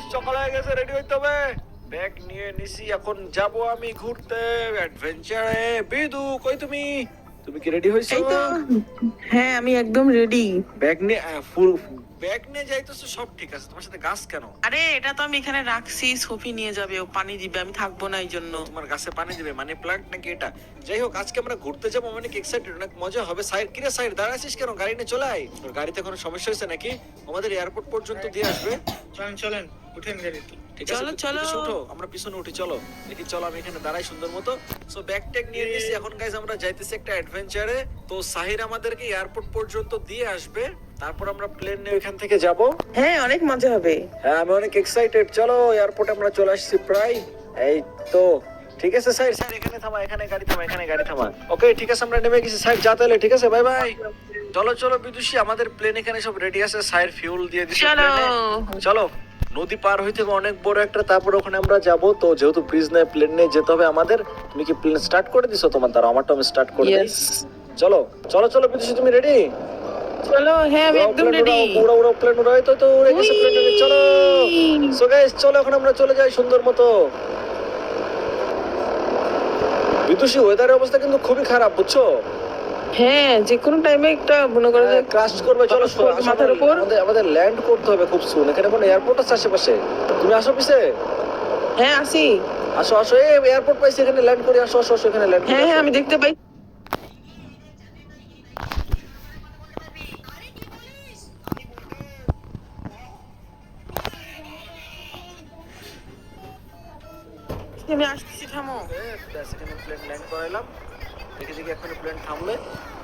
Guys সকাল হয়ে গেছে, রেডি হইতে হবে। ব্যাগ নিয়ে নিছি, এখন যাব আমি ঘুরতে অ্যাডভেঞ্চারে। বিদু কই তুমি? তুমি কি রেডি হইছো? এই তো। হ্যাঁ, আমি একদম রেডি। ব্যাগ নিয়ে ফুল ব্যাগ নিয়ে যাইতেছো, সব ঠিক আছে, তোমার সাথে গাছ কেন? আরে এটা তো আমি এখানে রাখছি, সোফি নিয়ে যাবে, ও পানি দিবে, আমি থাকবো না এই জন্য। তোমার গাছে পানি দিবে মানে প্লান্ট নাকি এটা? যাই হোক, আজকে আমরা ঘুরতে যাবো, অনেক এক্সাইটেড, অনেক মজা হবে। সাইড কিরে সাইড দাঁড়াছিস কেন? গাড়ি নিয়ে চলে আয়। তোর গাড়িতে কোনো সমস্যা হয়েছে নাকি? আমাদের এয়ারপোর্ট পর্যন্ত দিয়ে আসবে। চলেন চলেন, উঠেন গাড়িতে। ঠিক আছে, চলো, চলো। পিছনে উঠো, আমরা পিছনে উঠি। চলো দেখি, চলো আমি এখানে দাঁড়াই সুন্দর মতো। সো ব্যাগ ট্যাগ নিয়ে নিয়েছি, এখন গাইজ আমরা যাইতেছি একটা অ্যাডভেঞ্চারে। তো সাহির আমাদেরকে এয়ারপোর্ট পর্যন্ত দিয়ে আসবে, তারপর আমরা প্লেন নিয়ে এখান থেকে যাব। হ্যাঁ, অনেক মজা হবে। হ্যাঁ, আমি অনেক এক্সাইটেড। চলো এয়ারপোর্টে আমরা চলে আসছি প্রায়। এই তো ঠিক আছে স্যার, স্যার এখানে থামা, এখানে গাড়ি থামা, এখানে গাড়ি থামা। ওকে ঠিক আছে, আমরা নেমে গেছি স্যার, যা তাহলে। ঠিক আছে, বাই বাই। চলো চলো বিদুষী, আমাদের প্লেন এখানে সব রেডি আছে, স্যার ফিউল দিয়ে দিচ্ছে চলো। প্লেনে। চলো, নদী পার হইতে হবে অনেক বড় একটা, তারপর ওখানে আমরা যাব। তো যেহেতু ব্রিজ নেই, প্লেন নিয়ে যেতে হবে আমাদের। তুমি কি প্লেন স্টার্ট করে দিছো? তোমার দ্বারা আমারটা আমি স্টার্ট করে দিই। ইয়েস। চলো চলো চলো বিদুষী, তুমি রেডি? চলো, হ্যাঁ আমি একদম রেডি। উড়াও উড়াও, প্লেন উড়াই, তো উড়ে গেছে প্লেন। চলো সো গাইস, চলো এখন আমরা চলে যাই সুন্দর মতো। বিদুষী, ওয়েদারের অবস্থা কিন্তু খুবই খারাপ, বুঝছো? হ্যাঁ, যে কোনো টাইমে একটা মনে করো যে ক্রাশ করবে। চলো মাথার উপর। আমাদের ল্যান্ড করতে হবে খুব সুন। এখানে কোনো এয়ারপোর্ট আছে আশেপাশে? তুমি আসো পিছে। হ্যাঁ আসি। আসো আসো, এই এয়ারপোর্ট পাইছি, এখানে ল্যান্ড করি। আসো আসো আসো, এখানে ল্যান্ড করি। হ্যাঁ হ্যাঁ, আমি দেখতে পাই। আমি আসছি, থামো। সেখানে প্লেন ল্যান্ড করাইলাম। দেখে দেখি এখনই প্লেন থামলে।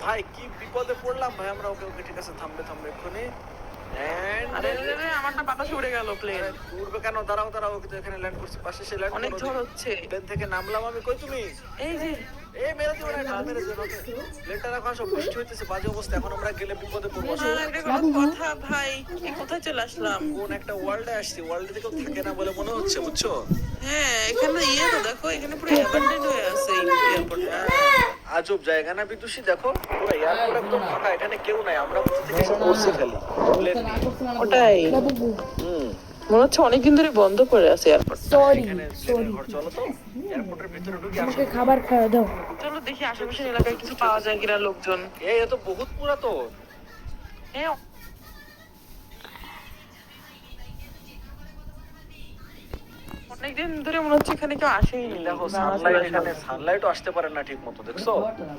ভাই কি বিপদে পড়লাম ভাই আমরা। ওকে ওকে ঠিক আছে, থামবে থামবে এক্ষুনি। আরে আরে, আরে, আমারটা বাতাসে উড়ে গেল প্লেন। উড়বে কেন? দাঁড়াও দাঁড়াও, ওকে তো এখানে ল্যান্ড করছি, পাশে সে ল্যান্ড। অনেক ঝড় হচ্ছে। প্লেন থেকে নামলাম আমি। কই তুমি? এই যে এই মেরে দিও না, এটা মেরে দিও না। প্লেনটা রাখো, আসো। বৃষ্টি হইতেছে, বাজে অবস্থা, এখন আমরা গেলে বিপদে পড়বো। আসো। এটা কোনো কথা ভাই? এই কোথায় চলে আসলাম? কোন একটা ওয়ার্ল্ডে আসছি, ওয়ার্ল্ডে কেউ থাকে না বলে মনে হচ্ছে, বুঝছো? হ্যাঁ, এখানে ইয়ে তো দেখো, এখানে পুরো অ্যাবান্ডেন্ট হয়ে আছে এই এয়ারপোর্টটা। আজব জায়গা না বিদুষী? দেখো পুরো এয়ারপোর্ট একদম ফাঁকা, এখানে কেউ নাই। আমরা কোথা থেকে এসে পড়ছি খালি প্লেন নিয়ে। ওটাই হুম, মনে হচ্ছে অনেকদিন ধরে বন্ধ করে আছে এয়ারপোর্ট। সরি এখানে সরি প্লেনের ঘর। চলো তো এয়ারপোর্টের ভিতরে ঢুকে আসো। আমাকে খাবার খাওয়া দাও। চলো দেখি আশেপাশের এলাকায় কিছু পাওয়া যায় কিনা লোকজন। এই এত বহুত পুরাতন। হ্যাঁ, অনেকদিন ধরে মনে হচ্ছে এখানে কেউ আসেই নি। দেখো সানলাইট, এখানে সানলাইটও আসতে পারে না ঠিক মতো, দেখছো?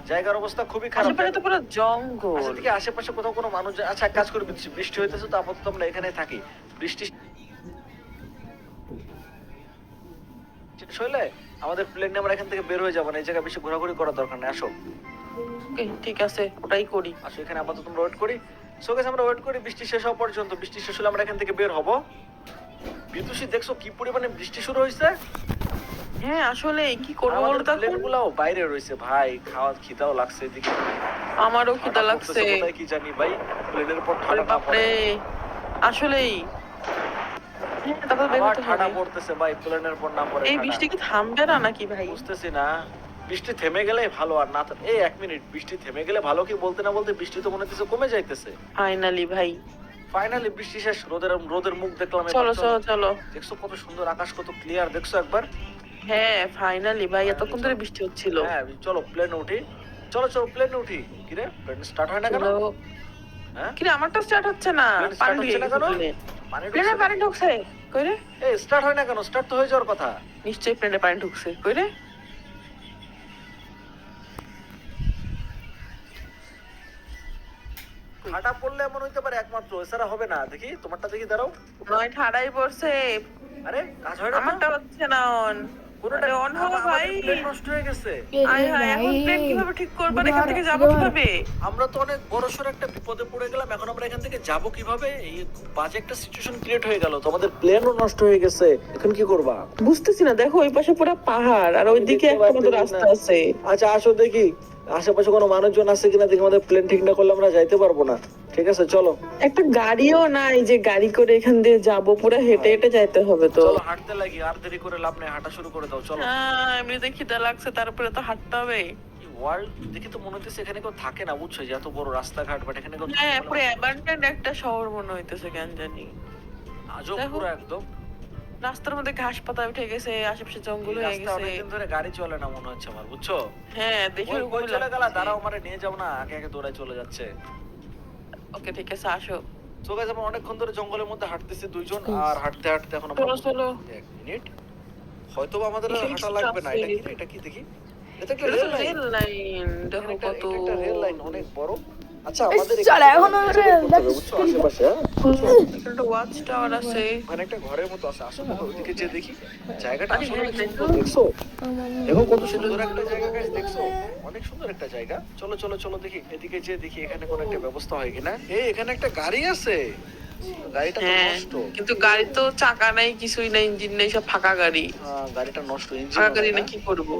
জায়গার অবস্থা খুবই খারাপ। আশেপাশে তো পুরো জঙ্গল। আচ্ছা থেকে আশেপাশে কোথাও কোনো মানুষ আচ্ছা এক কাজ করে, বৃষ্টি হইতেছে তো আপাতত আমরা এখানে থাকি। বৃষ্টি শেষ হইলে আমাদের প্লেন নিয়ে আমরা এখান থেকে বের হয়ে যাবো না। এই জায়গায় বেশি ঘোরাঘুরি করার দরকার নেই। আসো ওকে, ঠিক আছে, ওটাই করি। আসো, এখানে আপাতত আমরা ওয়েট করি। সো গাইস, আমরা ওয়েট করি বৃষ্টি শেষ হওয়া পর্যন্ত। বৃষ্টি শেষ হলে আমরা এখান থেকে বের হব। বিদুষী দেখছো কি পরিমাণে বৃষ্টি শুরু হয়েছে? হ্যাঁ, আসলে কি করবো বলো তো এখন? প্লেনগুলাও বাইরে রয়েছে ভাই, খাওয়া খিদাও লাগছে এদিকে। আমারও খিদা লাগছে। কোথায় কি জানি ভাই, প্লেনের উপর আরে ঠান্ডা না বাপরে, পড়ে। আসলেই। হ্যাঁ, তারপর বের আবার হতে ঠান্ডা হবে। পড়তেছে ভাই, প্লেনের উপর না পড়ে এই ঠান্ডা। বৃষ্টি কি থামবে না নাকি ভাই? বুঝতেছি না। বৃষ্টি থেমে গেলে ভালো, আর না এই এক মিনিট, বৃষ্টি থেমে গেলে ভালো কি বলতে না বলতে বৃষ্টি তো মনে হচ্ছে কমে যাইতেছে। ফাইনালি ভাই। ফাইনালি বৃষ্টি শেষ, রোদের মুখ দেখলাম এবার। চলো চলো চলো। দেখছো কত সুন্দর আকাশ, কত ক্লিয়ার, দেখছো একবার? হ্যাঁ ফাইনালি ভাই, এতক্ষণ ধরে বৃষ্টি হচ্ছিল। হ্যাঁ চলো প্লেনে উঠি। চলো চলো প্লেনে উঠি। কি রে, প্লেন স্টার্ট হয় না কেন? চলো। হ্যাঁ, কি রে, আমারটা স্টার্ট হচ্ছে না? প্লেন পানি স্টার্ট ঢুকে হচ্ছে না গেছে কেন? প্লেনে। পানি প্লেনে ঢুকছে? পানি ঢুকছে কই রে? এই স্টার্ট হয় না কেন? স্টার্ট তো হয়ে যাওয়ার কথা। নিশ্চয়ই প্লেনে পানি ঢুকছে কই রে? ফাটা পড়লে এমন হইতে পারে একমাত্র, এছাড়া হবে না। দেখি তোমারটা, দেখি দাঁড়াও। নয় ঠাড়াই পড়ছে। আরে কাজ হয় না তো? আমারটা হচ্ছে না অন। কোনোটা আরে অন হবে ভাই। প্লেন নষ্ট হয়ে গেছে। আয় হায়, এখন প্লেন কিভাবে ঠিক করবেন? এখান থেকে যাবো কিভাবে? আমরা তো অনেক বড়সড় একটা বিপদে পড়ে গেলাম। এখন আমরা এখান থেকে যাব কিভাবে? এই খুব বাজে একটা সিচুয়েশন ক্রিয়েট হয়ে গেল। তো আমাদের প্লেনও নষ্ট হয়ে গেছে, এখন কি করবা? বুঝতেছি না, দেখো ওই পাশে পুরো পাহাড় আর ওইদিকে একটা মতো রাস্তা আছে। আচ্ছা আসো দেখি আশেপাশে কোনো মানুষজন আছে কিনা, দেখি। আমাদের প্লেন ঠিক না করলে আমরা যাইতে পারবো না। ঠিক আছে চলো। একটা গাড়িও নাই যে গাড়ি করে এখান দিয়ে যাবো, পুরো হেঁটে হেঁটে যাইতে হবে তো। চলো হাঁটতে লাগি, আর দেরি করে লাভ নেই, হাঁটা শুরু করে দাও। চলো। হ্যাঁ, এমনিতে খিদা লাগছে, তারপরে তো হাঁটতে হবে। ওয়ার্ল্ড দেখি তো মনে হচ্ছে এখানে কেউ থাকে না, বুঝছো? যে এত বড় রাস্তাঘাট, বাট এখানে কেউ থাকে হ্যাঁ, না। পুরো অ্যাবান্ডেন্ট একটা শহর মনে হইতেছে, কেন জানি। আজব দেখো। পুরো একদম। রাস্তার মধ্যে ঘাস পাতা উঠে গেছে, আশেপাশে জঙ্গল এই হয়ে রাস্তা গেছে। অনেকদিন ধরে গাড়ি চলে না মনে হচ্ছে আমার, বুঝছো? হ্যাঁ দেখে ওই কই ওরকমই চলে গেলা, লাগতেছে। দাঁড়াও আমারে নিয়ে যাও না, আগে আগে দৌড়ায় চলে যাচ্ছে। ওকে ঠিক আছে, আসো। তো গাইস আমরা অনেকক্ষণ ধরে জঙ্গলের মধ্যে হাঁটতেছি দুইজন, আর হাঁটতে হাঁটতে এখন আমরা চলো চলো। এক মিনিট, হয়তো বা আমাদের এখানে হাঁটা কিছু লাগবে না। আছে। এটা কি রে? এটা কি দেখি? এটা একটা এটা তো রেল লাইন। রেল লাইন, দেখো এটা কত। একটা রেল লাইন, অনেক বড়। আচ্ছা আমাদের চল, এখানে এখন একটা রেল করতে হবে, বুঝছো? আশেপাশে, হ্যাঁ? এখানে একটা ওয়াচ টাওয়ার আছে। ওখানে একটা ঘরের মতো আছে, আসলে ওদিকে যে দেখি জায়গাটা আরে আসলে হ্যাঁ, অনেক তাই তো। সুন্দর, দেখছো? দেখো কত সুন্দর একটা জায়গা গাইস, দেখছো? অনেক সুন্দর একটা জায়গা। চলো চলো চলো দেখি, এদিকে যে দেখি এখানে কোনো একটা ব্যবস্থা হয় কিনা। এই এখানে একটা গাড়ি আছে, গাড়িটা তো হ্যাঁ নষ্ট। কিন্তু গাড়ি তো চাকা নাই, কিছুই নাই, ইঞ্জিন নেই, সব ফাঁকা গাড়ি। গাড়িটা নষ্ট, ইঞ্জিন ফাঁকা গাড়ি না কি করবো?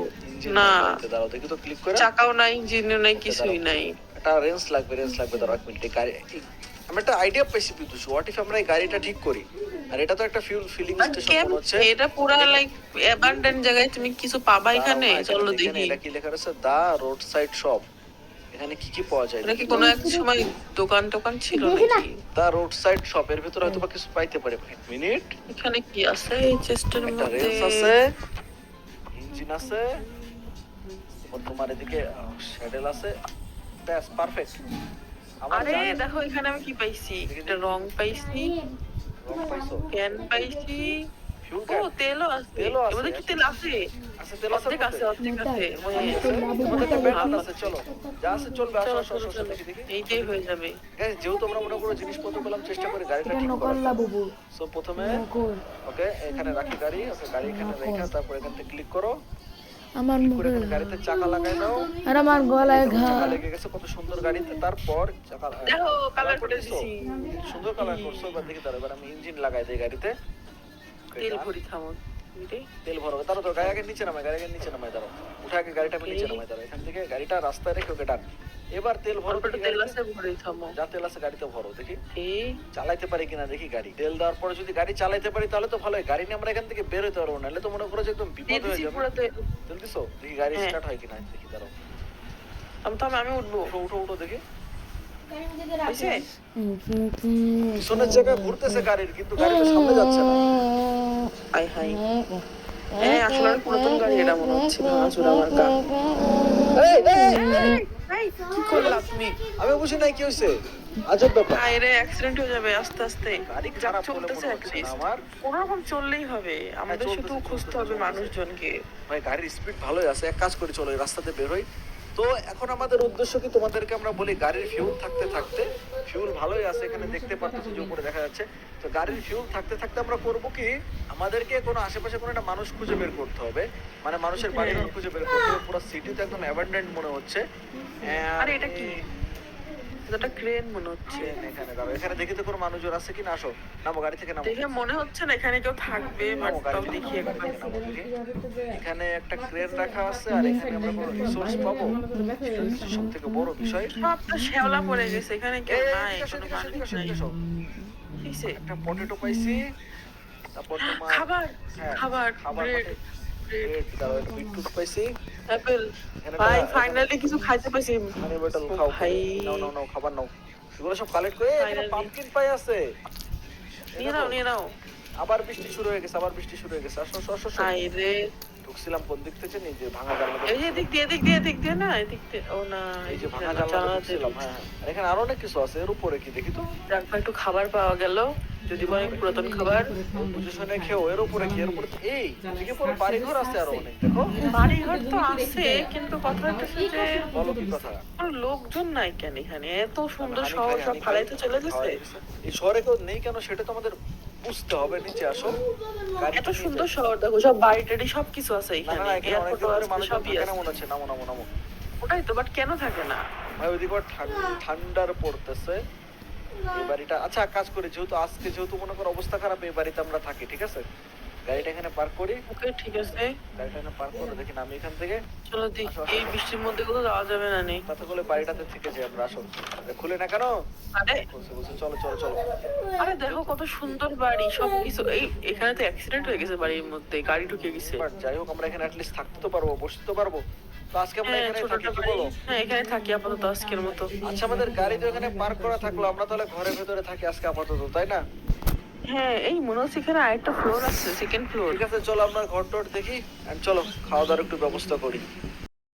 না, দাঁড়াও দেখি তো, ক্লিক করে। চাকাও নাই, ইঞ্জিনও নাই, কিছুই নাই। একটা রেঞ্জ লাগবে, দাঁড়াও এক মিনিট। আমি একটা আইডিয়া পাইছি বিদ্যুৎ, হোয়াট ইফ আমরা এই গাড়িটা ঠিক করি, আর এটা তো একটা ফিলিং আর স্টেশন কেন মনে হচ্ছে। এটা পুরা লাইক অ্যাবান্ডেন্ট জায়গায়, তুমি কিছু পাবা এখানে? দাঁড়াও না, চলো এখানে দেখি। এটা কি লেখা আছে? The road side shop. এখানে কি কি পাওয়া যায়? এটা কি কোনো এক সময় দোকান টোকান ছিল নাকি? দা রোড সাইড শপ, এর ভিতরে হয়তো বা কিছু পাইতে পারে। এক মিনিট, এখানে কি আছে এই চেস্টের একটা মধ্যে? রেঞ্জ আছে, ইঞ্জিন আছে, এবং তোমার এদিকে শ্যাডেল আছে। ব্যাস পারফেক্ট। আমার আরে জানি- দেখো এখানে আমি কি পাইছি, একটা রং পাইছি, রং পাইছো? ক্যান পাইছি। ফিউল ও ক্যান তেলও আছে। তেলও আছে। এর মধ্যে কি তেল আছে? আছে, তেল আছে অর্ধেক আছে, অর্ধেক আছে। আছে। চলো যা আছে চলবে, আসো চলো আসো চলো আসো, চলো, দেখি দেখি। এইটাই হয়ে যাবে। Guys, যেহেতু আমরা মনে করো জিনিসপত্র পেলাম, চেষ্টা করি গাড়িটা ঠিক নকল করার। না বুবু, সো প্রথমে নকল। ওকে এখানে রাখি গাড়ি, ওকে গাড়ি এখানে রেখে তারপর এখান থেকে ক্লিক করো, আমার করে মুখে এখানে গাড়িতে চাকা লাগাই দাও। আর আমার গলায় দেখো, ঘা। চাকা লেগে গেছে, কত সুন্দর গাড়িতে। তারপর চাকা দেখো কালার করে করে দিছো, দিছি। সুন্দর কালার করছো। এবার দেখি তার, এবার আমি ইঞ্জিন লাগাই দেই গাড়িতে। Okay, তেল done. ভরি থামো। বুঝলি? তেল ভরো, দাঁড়াও তো, গাড়ি আগে নিচে নামাই, গাড়ি আগে নিচে নামাই, দাঁড়াও উঠে আগে গাড়িটা আমি নিচে নামাই, দাঁড়াও এখান থেকে গাড়িটা রাস্তায় রেখে, ওকে ডান। এবার তেল ভরো, অল্প দেখি তেল গাড়িতে। আছে, ভরে থামো। যা তেল আছে গাড়িতে ভরো, দেখি এই চালাইতে পারি কিনা দেখি গাড়ি। তেল দেওয়ার পরে যদি গাড়ি চালাইতে পারি তাহলে তো ভালোই, গাড়ি নিয়ে আমরা এখান থেকে বের হতে পারবো, নাহলে তো মনে করো যে একদম দিয়ে বিপদ হয়ে দিছি যাবে। পুরো তেল। তেল দিছো? দেখি গাড়ি হ্যাঁ। স্টার্ট হয় কিনা, দেখি দাঁড়াও। আমি উঠবো। উঠো উঠো উঠো দেখি। হয়েছে? পিছনের জায়গায় ঘুরতেছে গাড়ির, কিন্তু গাড়ি তো সামনে যাচ্ছে না। High high. হ্যাঁ আসলে অনেক পুরাতন গাড়ি এটা মনে হচ্ছে, ভাঙাচোরা আমার গা। এই, এই, এই, এই, কি করলা তুমি? আমি বুঝি নাই কি হয়েছে, আজব ব্যাপার। আরে অ্যাক্সিডেন্ট হয়ে যাবে আস্তে আস্তে। গাড়ি যা খারাপ বলে চলতেছে মনে হচ্ছে না at least। আমার। কোনোরকম চললেই হবে, আমাদের চলতেছে, শুধু চলতেছে, খুঁজতে হবে চলতেছে। মানুষজনকে। ভাই গাড়ির স্পিড ভালোই আছে, এক কাজ করি চলো এই রাস্তাতে বের হই। তো এখন আমাদের উদ্দেশ্য কি, তোমাদেরকে আমরা বলি গাড়ির ফিউল থাকতে থাকতে, ফিউল ভালোই আছে এখানে দেখতে পাচ্ছি যে উপরে দেখা যাচ্ছে। তো গাড়ির ফিউল থাকতে থাকতে আমরা করব কি, আমাদেরকে কোনো আশেপাশে কোনো একটা মানুষ খুঁজে বের করতে হবে, মানে মানুষের বাড়িঘর খুঁজে বের করতে হবে। পুরো সিটি তো একদম অ্যাবান্ডেন্ট মনে হচ্ছে। আরে এটা কি? এটা ক্রেন মনে হচ্ছে। এখানে দাঁড়াও, এখানে দেখি তো কোনো মানুষজন আছে কিনা। আসো নামো গাড়ি থেকে, নামো দেখে মনে হচ্ছে না এখানে কেউ থাকবে, বাট নামো, গাড়ি তাও থেকে দেখি নামো, গাড়ি একবার। থেকে নামো দেখি। এখানে একটা ক্রেন রাখা আছে, আর এখানে আমরা কোনো রিসোর্স পাবো, সব থেকে বড় বিষয়। সব তো শ্যাওলা পড়ে গেছে, এখানে কেউ এই, নাই, এদিকে আসো, কোনো এদিকে আসো, মানুষ এদিকে আসো, নাই। এদিকে আসো। কিসে? একটা পটেটো পাইছি, তারপর তোমার খাবার, হ্যাঁ, খাবার, খাবার ব্রেড, পাইছি, ব্রেড, দাঁড়াও একটা বিটরুট পাইছি। অ্যাপেল। এখানে ভাই একটা- ফাইনালি কিছু খাইতে পাইছি। হানি বটল ও খাও, ভাই। নাও নাও নাও, খাবার নাও। এগুলো সব কালেক্ট করে, এখানে Finally. পাম্পকিন পাই আছে। নিয়ে নাও, নিয়ে নাও। আবার বৃষ্টি শুরু হয়ে গেছে, আবার বৃষ্টি শুরু হয়ে গেছে। আসো আসো আসো, আসো। হাই রে। ঢুকছিলাম কোন দিক থেকে, এই যে ভাঙা জানলা এই যে এদিক দিয়ে, এদিক দিয়ে, এদিক দিয়ে না, এদিক দিয়ে। ও না, এই যে এদিক ভাঙা দিয়ে না, জানলা জানালা দিয়ে ঢুকছিলাম। ঢুকছি। হ্যাঁ হ্যাঁ, আর এখানে আরো অনেক কিছু আছে, এর উপরে কি দেখি তো। যাক ভাই, একটু খাবার পাওয়া গেল, যদি বা অনেক পুরাতন খাবার। বুঝে শুনে খেও। এর উপরে কি, এর উপরে এই এদিকে পুরো বাড়িঘর আছে আরো অনেক, দেখো। বাড়িঘর তো আছে, কিন্তু কথা হচ্ছে যে বলো কি কথা। কোনো লোকজন নাই কেন এখানে? এত সুন্দর হানি শহর খাই, সব হানি ফালাইতে খাই। চলে গেছে। খাওয়াই গেছে। এই শহরে কেউ নেই কেন সেটা তো আমাদের বুঝতে হবে। নিচে আসো, গাড়িটা এত নিয়ে সুন্দর যাই। শহর, দেখো সব বাড়ি টাড়ি সবকিছু আছে না এখানে, না, এখানে অনেক এয়ারপোর্টও ধরে আছে, মানুষ সবই থাকে আছে। না মনে হচ্ছে। নামো নামো নামো। ওটাই তো, বাট কেন থাকে না? ভাই ওইদিকে আবার ঠান্ডার পড়তেছে। এই বাড়িটা, আচ্ছা কাজ করি, যেহেতু আজকে যেহেতু মনে করো অবস্থা খারাপ, এই বাড়িতে আমরা থাকি, ঠিক আছে? গাড়িটা এখানে পার্ক করি, ওকে ঠিক আছে, গাড়িটা এখানে পার্ক করে দেখি না আমি এখান থেকে। চলো দেখি। আসো, আসো। এই বৃষ্টির মধ্যে কোথাও যাওয়া যাবে না নেই। তাতে করে বাড়িটাতে থেকে যাই আমরা। আসো, খুলে না কেন? আরে বলছে বলছে, চলো চলো চলো। আরে দেখো কত সুন্দর বাড়ি, সবকিছু। এই এখানে তো অ্যাক্সিডেন্ট হয়ে গেছে বাড়ির মধ্যে, গাড়ি ঢুকে গেছে। বাট যাই হোক, আমরা এখানে অ্যাটলিস্ট থাকতে তো পারবো, বসতে তো পারবো। তো আজকে আমরা হ্যাঁ এখানে ছোটটা থাকি, কি বাড়ি। বলো? হ্যাঁ এখানে থাকি আপাতত আজকের মতো। আচ্ছা আমাদের গাড়ি তো এখানে পার্ক করা থাকলো, আমরা তাহলে ঘরের ভেতরে থাকি আজকে আপাতত, তাই না? হ্যাঁ, এই মনে হচ্ছে এখানে আরেকটা ফ্লোর আছে, সেকেন্ড ফ্লোর। ঠিক আছে চলো আমরা ঘর টর দেখি and চলো খাওয়া দাওয়ার একটু ব্যবস্থা করি।